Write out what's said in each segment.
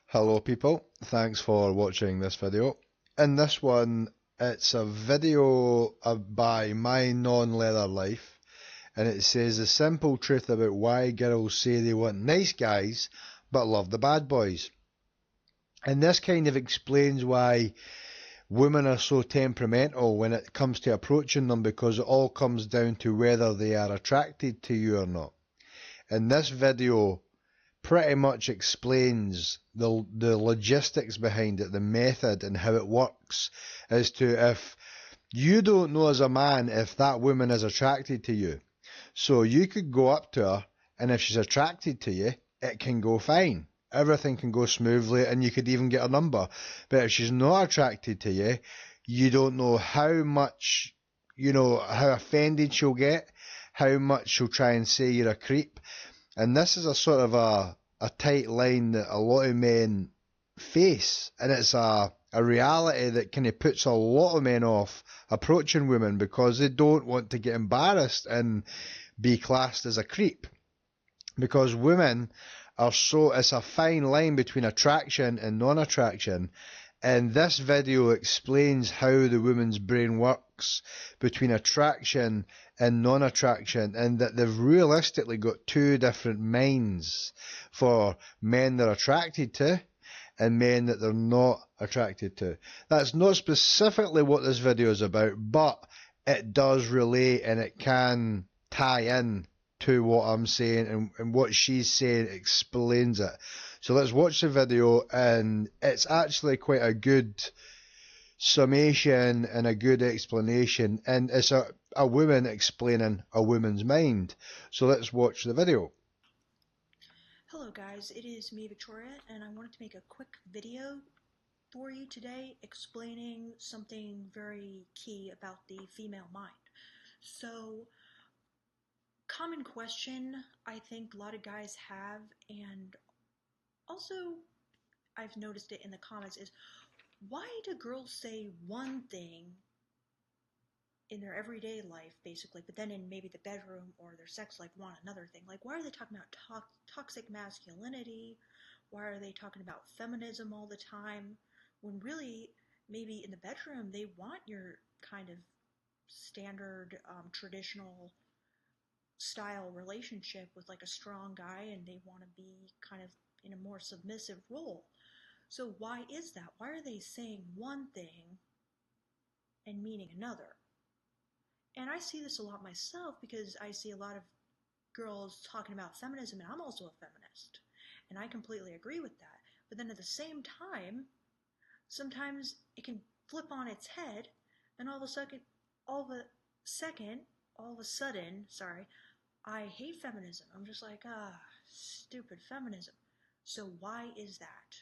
Hello people, thanks for watching this video. In this one, it's a video by My Non-Leather Life, and it says the simple truth about why girls say they want nice guys but love the bad boys. And this kind of explains why women are so temperamental when it comes to approaching them, because it all comes down to whether they are attracted to you or not. In this video, pretty much explains the logistics behind it, the method and how it works, as to if you don't know as a man if that woman is attracted to you. So you could go up to her, and if she's attracted to you, it can go fine. Everything can go smoothly and you could even get a number. But if she's not attracted to you, you don't know how much, how offended she'll get, how much she'll try and say you're a creep. And this is a sort of a tight line that a lot of men face, and it's a reality that kind of puts a lot of men off approaching women because they don't want to get embarrassed and be classed as a creep. Because women are so, it's a fine line between attraction and non-attraction, and this video explains how the woman's brain works between attraction and non-attraction, and that they've realistically got two different minds for men they're attracted to and men that they're not attracted to. That's not specifically what this video is about, but it does relate and it can tie in to what I'm saying, and what she's saying explains it. So let's watch the video, and it's actually quite a good summation and a good explanation, and it's a woman explaining a woman's mind. So let's watch the video. Hello guys, it is me Victoria, and I wanted to make a quick video for you today explaining something very key about the female mind. So, common question I think a lot of guys have, and also I've noticed it in the comments, is why do girls say one thing in their everyday life, basically, but then in maybe the bedroom or their sex life want another thing? Like, why are they talking about toxic masculinity? Why are they talking about feminism all the time? When really, maybe in the bedroom, they want your kind of standard, traditional style relationship with like a strong guy, and they want to be kind of in a more submissive role. So, why is that? Why are they saying one thing and meaning another? And I see this a lot myself because I see a lot of girls talking about feminism, and I'm also a feminist. And I completely agree with that. But then at the same time, sometimes it can flip on its head, and all of a second, all of a sudden, sorry, I hate feminism. I'm just like, stupid feminism. So why is that?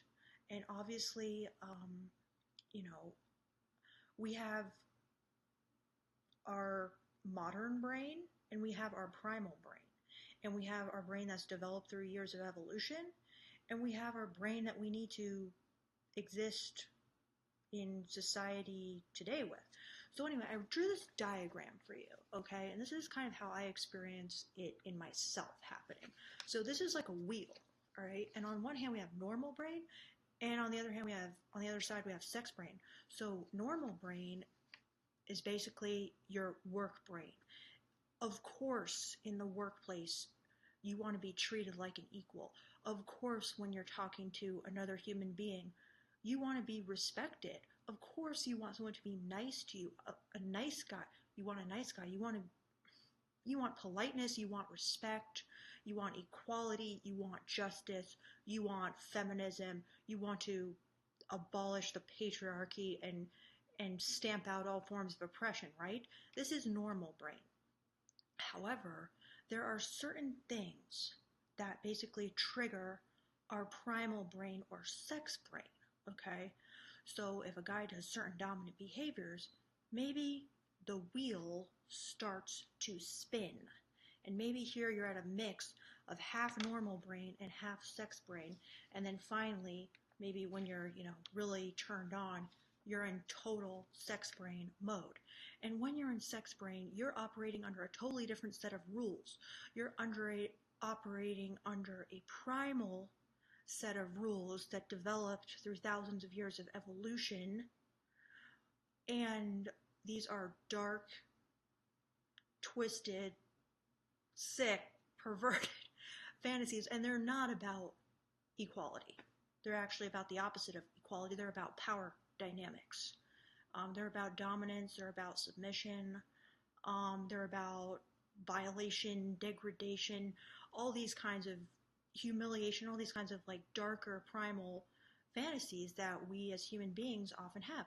And obviously, you know, we have our modern brain and we have our primal brain. And we have our brain that's developed through years of evolution, and we have our brain that we need to exist in society today with. So anyway, I drew this diagram for you, okay? And this is kind of how I experience it in myself happening. So this is like a wheel, all right? And on one hand we have normal brain, and on the other hand on the other side we have sex brain. So normal brain is basically your work brain. Of course, in the workplace, you want to be treated like an equal. Of course, when you're talking to another human being, you want to be respected. Of course, you want someone to be nice to you, a nice guy. You want a nice guy. You want politeness, you want respect, you want equality, you want justice, you want feminism, you want to abolish the patriarchy and stamp out all forms of oppression, right? This is normal brain. However, there are certain things that basically trigger our primal brain or sex brain, okay? So if a guy does certain dominant behaviors, maybe the wheel starts to spin. And maybe here you're at a mix of half normal brain and half sex brain. And then finally, maybe when you're, really turned on, you're in total sex brain mode. And when you're in sex brain, you're operating under a totally different set of rules. You're operating under a primal set of rules that developed through thousands of years of evolution. And these are dark, twisted, sick, perverted fantasies, and they're not about equality. They're actually about the opposite of equality. They're about power dynamics. They're about dominance. They're about submission. They're about violation, degradation, all these kinds of humiliation, all these kinds of like darker primal fantasies that we as human beings often have.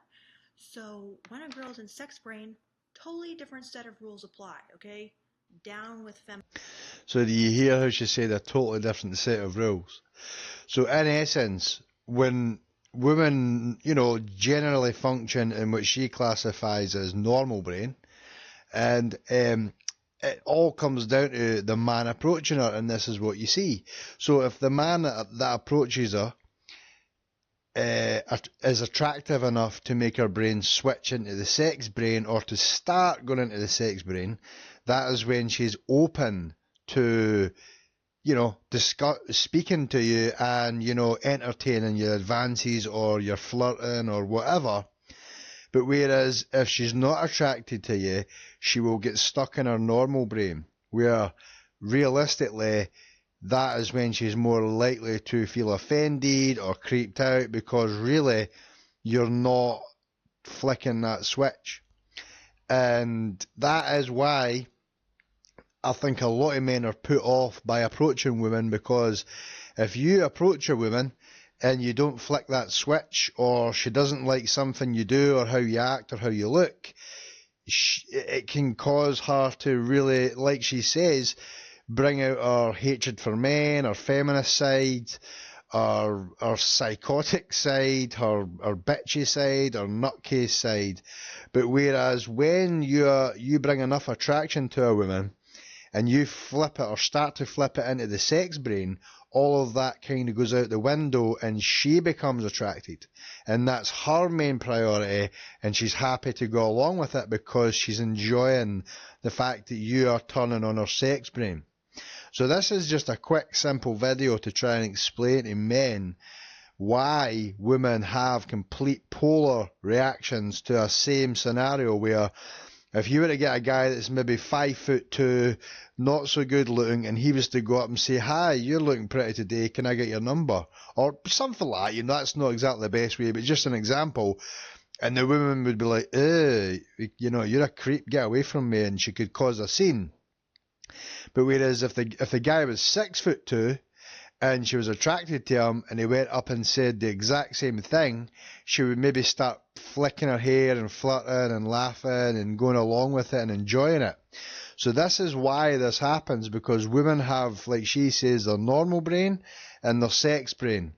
So when a girl's in sex brain, totally different set of rules apply, okay? Down with fem. So do you hear how she said a totally different set of rules? So in essence, when women, generally function in what she classifies as normal brain, and it all comes down to the man approaching her, and this is what you see. So if the man that approaches her is attractive enough to make her brain switch into the sex brain, or to start going into the sex brain, that is when she's open to speaking to you and, entertaining your advances or your flirting or whatever. But whereas if she's not attracted to you, she will get stuck in her normal brain, where realistically that is when she's more likely to feel offended or creeped out, because really you're not flicking that switch. And that is why I think a lot of men are put off by approaching women, because if you approach a woman and you don't flick that switch, or she doesn't like something you do or how you act or how you look, it can cause her to really, like she says, bring out her hatred for men, her feminist side, her psychotic side, her bitchy side, her nutcase side. But whereas when you bring enough attraction to a woman, and you flip it or start to flip it into the sex brain, all of that kind of goes out the window and she becomes attracted. And that's her main priority, and she's happy to go along with it because she's enjoying the fact that you are turning on her sex brain. So this is just a quick, simple video to try and explain to men why women have complete polar reactions to a same scenario, where if you were to get a guy that's maybe 5'2", not so good looking, and he was to go up and say, "Hi, you're looking pretty today, can I get your number?" Or something like that, that's not exactly the best way, but just an example. And the woman would be like, you're a creep, get away from me, and she could cause a scene. But whereas if the guy was 6'2", and she was attracted to him, and he went up and said the exact same thing, she would maybe start flicking her hair and flirting and laughing and going along with it and enjoying it. So this is why this happens, because women have, like she says, their normal brain and their sex brain.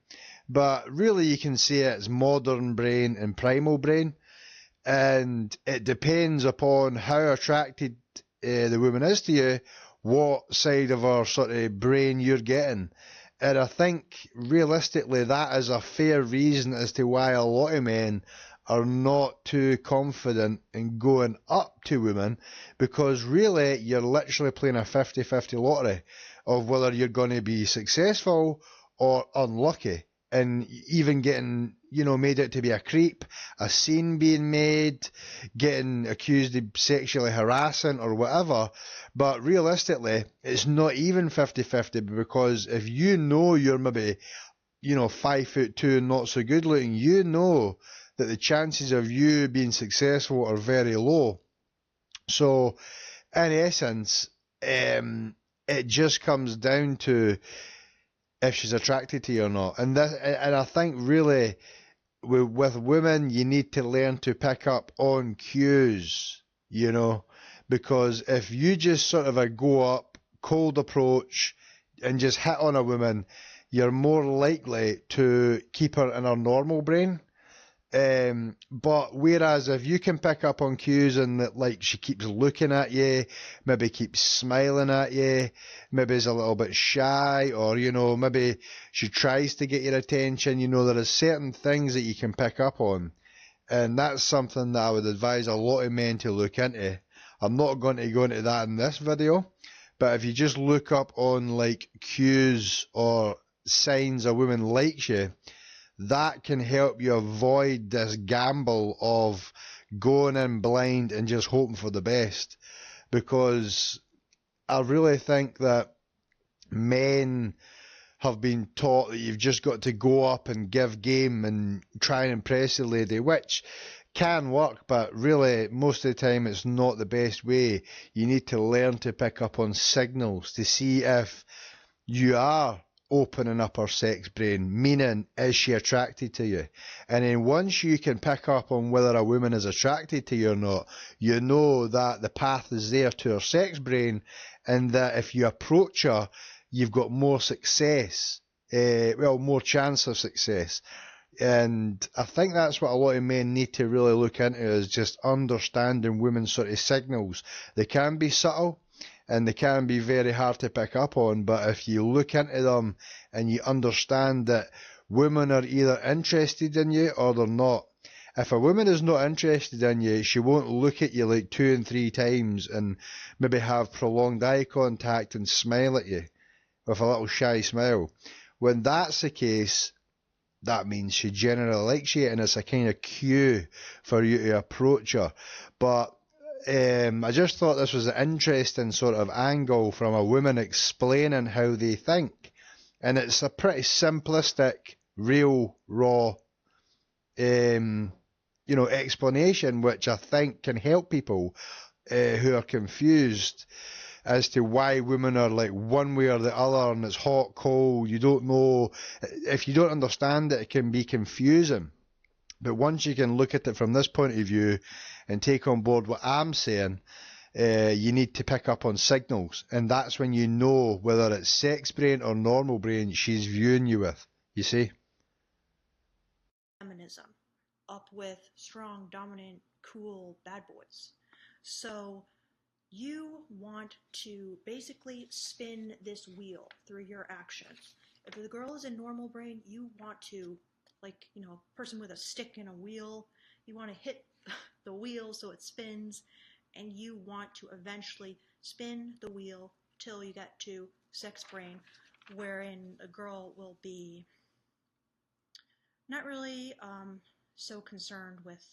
But really you can say it's modern brain and primal brain, and it depends upon how attracted the woman is to you, what side of her sort of brain you're getting. And I think realistically that is a fair reason as to why a lot of men are not too confident in going up to women, because really you're literally playing a 50-50 lottery of whether you're going to be successful or unlucky, and even getting, made out to be a creep, a scene being made, getting accused of sexually harassing or whatever. But realistically, it's not even 50-50, because if you're maybe, 5'2" and not so good looking, that the chances of you being successful are very low. So, in essence, it just comes down to if she's attracted to you or not. And I think really with women, you need to learn to pick up on cues, because if you just sort of a go up, cold approach, and just hit on a woman, you're more likely to keep her in her normal brain. But whereas if you can pick up on cues and that, like, she keeps looking at you, maybe keeps smiling at you, maybe is a little bit shy, or maybe she tries to get your attention, there are certain things that you can pick up on, and that's something that I would advise a lot of men to look into. I'm not going to go into that in this video, but if you just look up on like cues or signs a woman likes you, that can help you avoid this gamble of going in blind and just hoping for the best. Because I really think that men have been taught that you've just got to go up and give game and try and impress the lady, which can work, but really most of the time it's not the best way. You need to learn to pick up on signals to see if you are opening up her sex brain, meaning is she attracted to you? And then once you can pick up on whether a woman is attracted to you or not, you know that the path is there to her sex brain, and that if you approach her, you've got more success, more chance of success. And I think that's what a lot of men need to really look into, is just understanding women's sort of signals. They can be subtle and they can be very hard to pick up on, but if you look into them and you understand that women are either interested in you or they're not. If a woman is not interested in you, she won't look at you like 2 and 3 times and maybe have prolonged eye contact and smile at you with a little shy smile. When that's the case, that means she generally likes you, and it's a kind of cue for you to approach her. But I just thought this was an interesting sort of angle from a woman explaining how they think. And it's a pretty simplistic, real, raw, explanation, which I think can help people who are confused as to why women are like one way or the other, and it's hot, cold, you don't know. If you don't understand it, it can be confusing. But once you can look at it from this point of view and take on board what I'm saying, you need to pick up on signals. And that's when you know whether it's sex brain or normal brain she's viewing you with, you see? Feminism up with strong, dominant, cool bad boys. So you want to basically spin this wheel through your actions. If the girl is in normal brain, you want to, like, person with a stick and a wheel, you want to hit the wheel so it spins, and you want to eventually spin the wheel till you get to sex brain, wherein a girl will be not really so concerned with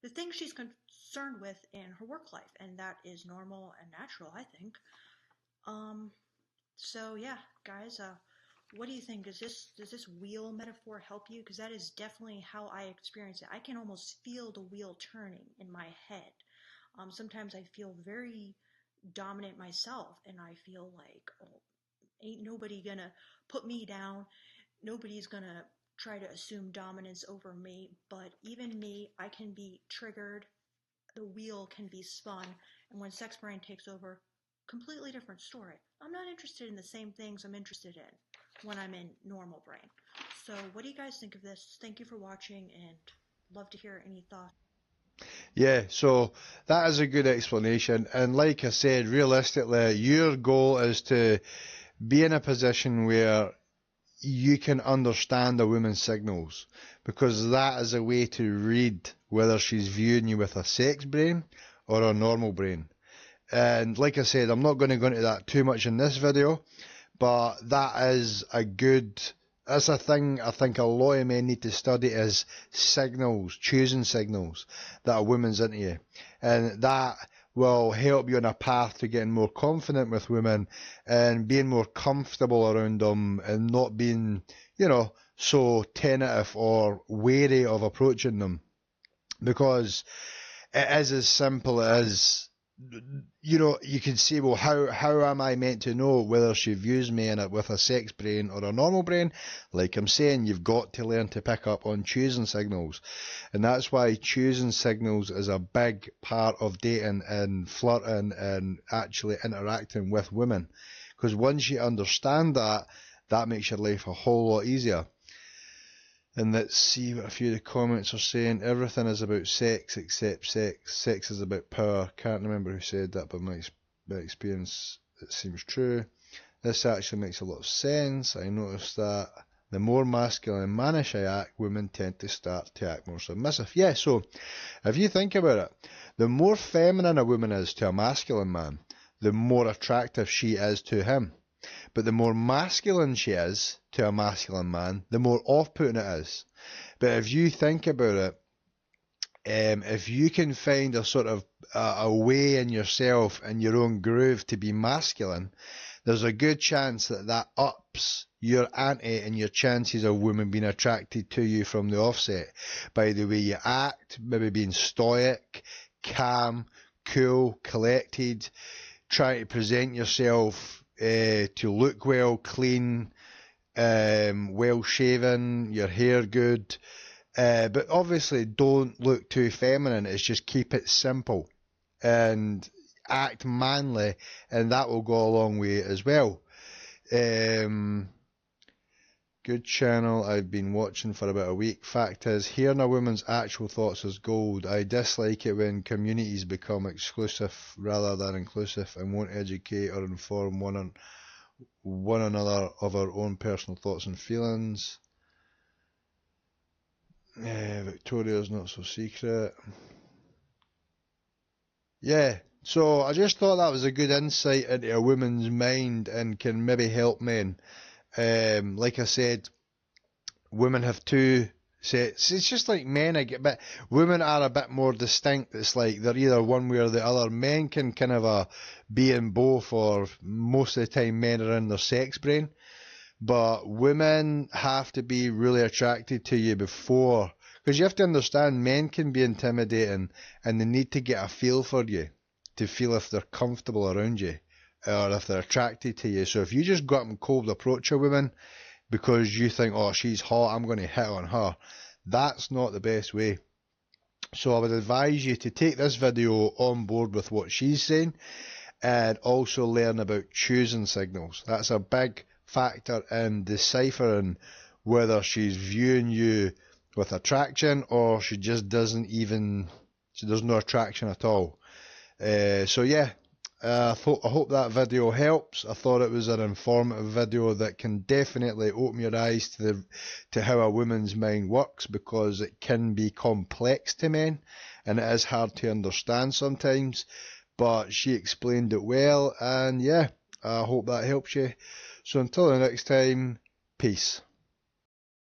the things she's concerned with in her work life, and that is normal and natural, I think. So yeah, guys, what do you think? Does this wheel metaphor help you? Because that is definitely how I experience it. I can almost feel the wheel turning in my head. Sometimes I feel very dominant myself, and I feel like, oh, ain't nobody gonna put me down. Nobody's gonna try to assume dominance over me. But even me, I can be triggered. The wheel can be spun, and when sex brain takes over, completely different story. I'm not interested in the same things I'm interested in when I'm in normal brain. So what do you guys think of this? Thank you for watching, and love to hear any thoughts. Yeah, so that is a good explanation. And like I said, realistically, your goal is to be in a position where you can understand a woman's signals, because that is a way to read whether she's viewing you with a sex brain or a normal brain. And like I said, I'm not going to go into that too much in this video, but that's a thing I think a lot of men need to study, is signals, choosing signals that a woman's into you. And that will help you on a path to getting more confident with women and being more comfortable around them and not being, so tentative or wary of approaching them. Because it is as simple as, you can say, well, how am I meant to know whether she views me in it with a sex brain or a normal brain? Like I'm saying, you've got to learn to pick up on choosing signals. And that's why choosing signals is a big part of dating and flirting and actually interacting with women. Because once you understand that, that makes your life a whole lot easier. And let's see what a few of the comments are saying. Everything is about sex except sex. Sex is about power. Can't remember who said that, but my experience, it seems true. This actually makes a lot of sense. I noticed that the more masculine and mannish I act, women tend to start to act more submissive. Yeah, so if you think about it, the more feminine a woman is to a masculine man, the more attractive she is to him. But the more masculine she is to a masculine man, the more off-putting it is. But if you think about it, if you can find a sort of a way in yourself and your own groove to be masculine, there's a good chance that that ups your ante and your chances of women being attracted to you from the offset by the way you act, maybe being stoic, calm, cool, collected, trying to present yourself to look well, clean, well shaven, your hair good. But obviously don't look too feminine. It's just keep it simple and act manly, and that will go a long way as well. Good channel I've been watching for about a week. Fact is, hearing a woman's actual thoughts is gold. I dislike it when communities become exclusive rather than inclusive and won't educate or inform one another of our own personal thoughts and feelings. Victoria's not so secret. Yeah, so I just thought that was a good insight into a woman's mind and can maybe help men. Like I said, women have two sets. It's just like men, but women are a bit more distinct. It's like they're either one way or the other. Men can kind of be in both, or most of the time men are in their sex brain. But women have to be really attracted to you before, because you have to understand men can be intimidating and they need to get a feel for you to feel if they're comfortable around you or if they're attracted to you. So if you just go up and cold approach a woman because you think, oh, she's hot, I'm going to hit on her, that's not the best way. So I would advise you to take this video on board with what she's saying and also learn about choosing signals. That's a big factor in deciphering whether she's viewing you with attraction or she just there's no attraction at all. So yeah, I hope that video helps. I thought it was an informative video that can definitely open your eyes to how a woman's mind works, because it can be complex to men and it is hard to understand sometimes, but she explained it well, and yeah, I hope that helps you. So until the next time, peace.